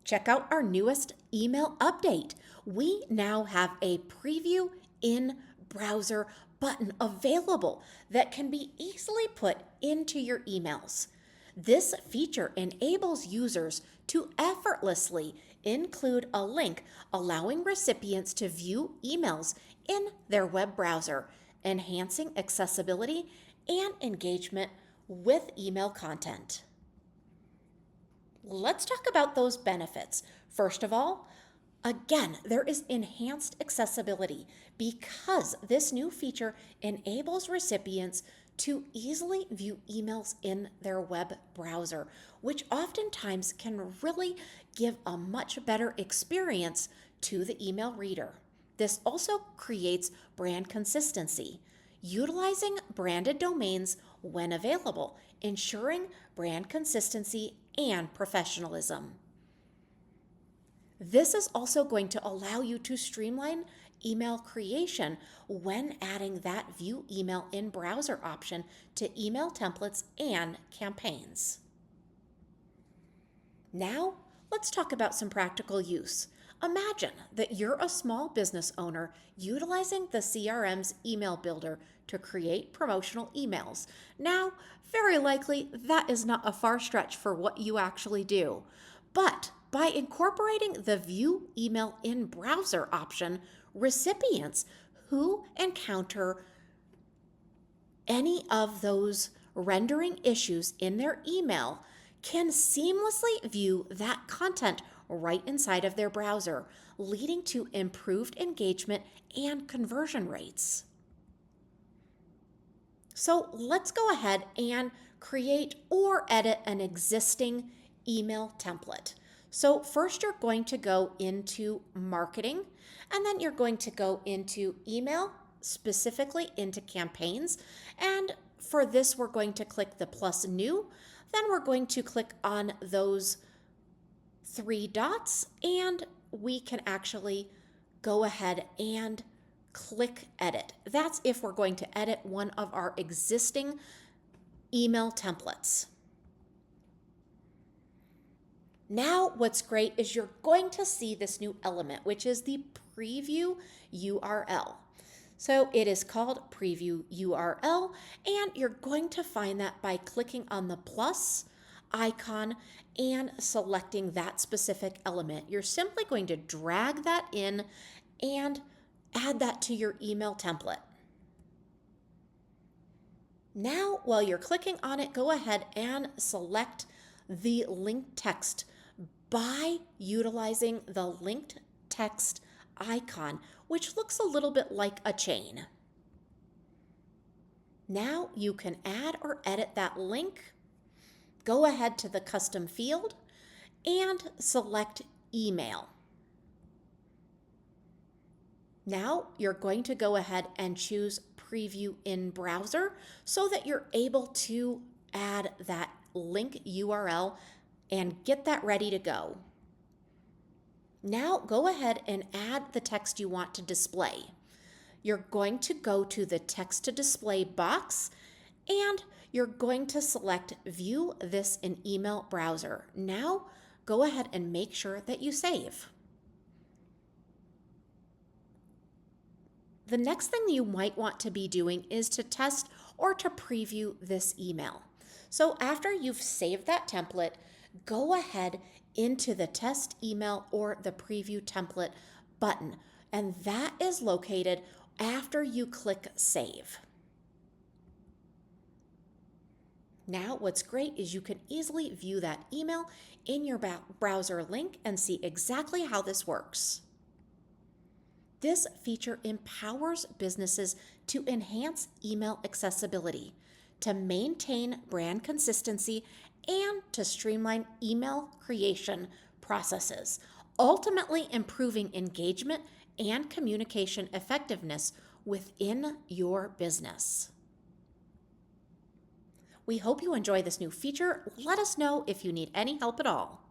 Check out our newest email update. We now have a preview in browser button available that can be easily put into your emails. This feature enables users to effortlessly include a link allowing recipients to view emails in their web browser, enhancing accessibility and engagement with email content. Let's talk about those benefits. First of all, again, there is enhanced accessibility because this new feature enables recipients to easily view emails in their web browser, which oftentimes can really give a much better experience to the email reader. This also creates brand consistency, utilizing branded domains when available, ensuring brand consistency and professionalism. This is also going to allow you to streamline email creation when adding that view email in browser option to email templates and campaigns. Now, let's talk about some practical use. Imagine that you're a small business owner utilizing the CRM's email builder to create promotional emails. Now, very likely that is not a far stretch for what you actually do. But by incorporating the View Email in Browser option, recipients who encounter any of those rendering issues in their email can seamlessly view that content right inside of their browser, leading to improved engagement and conversion rates. So let's go ahead and create or edit an existing email template. So first you're going to go into marketing, and then you're going to go into email, specifically into campaigns. And for this, we're going to click the plus new. Then we're going to click on those three dots, and we can actually go ahead and click edit. That's if we're going to edit one of our existing email templates. Now, what's great is you're going to see this new element, which is the preview URL. So it is called preview URL, and you're going to find that by clicking on the plus icon and selecting that specific element. You're simply going to drag that in and add that to your email template. Now, while you're clicking on it, go ahead and select the linked text by utilizing the linked text icon, which looks a little bit like a chain. Now you can add or edit that link. Go ahead to the custom field and select email. Now you're going to go ahead and choose preview in browser so that you're able to add that link URL and get that ready to go. Now go ahead and add the text you want to display. You're going to go to the text to display box and you're going to select view this in email browser. Now go ahead and make sure that you save. The next thing you might want to be doing is to test or to preview this email. So after you've saved that template, go ahead into the test email or the preview template button, and that is located after you click save. Now what's great is you can easily view that email in your browser link and see exactly how this works. This feature empowers businesses to enhance email accessibility, to maintain brand consistency, and to streamline email creation processes, ultimately improving engagement and communication effectiveness within your business. We hope you enjoy this new feature. Let us know if you need any help at all.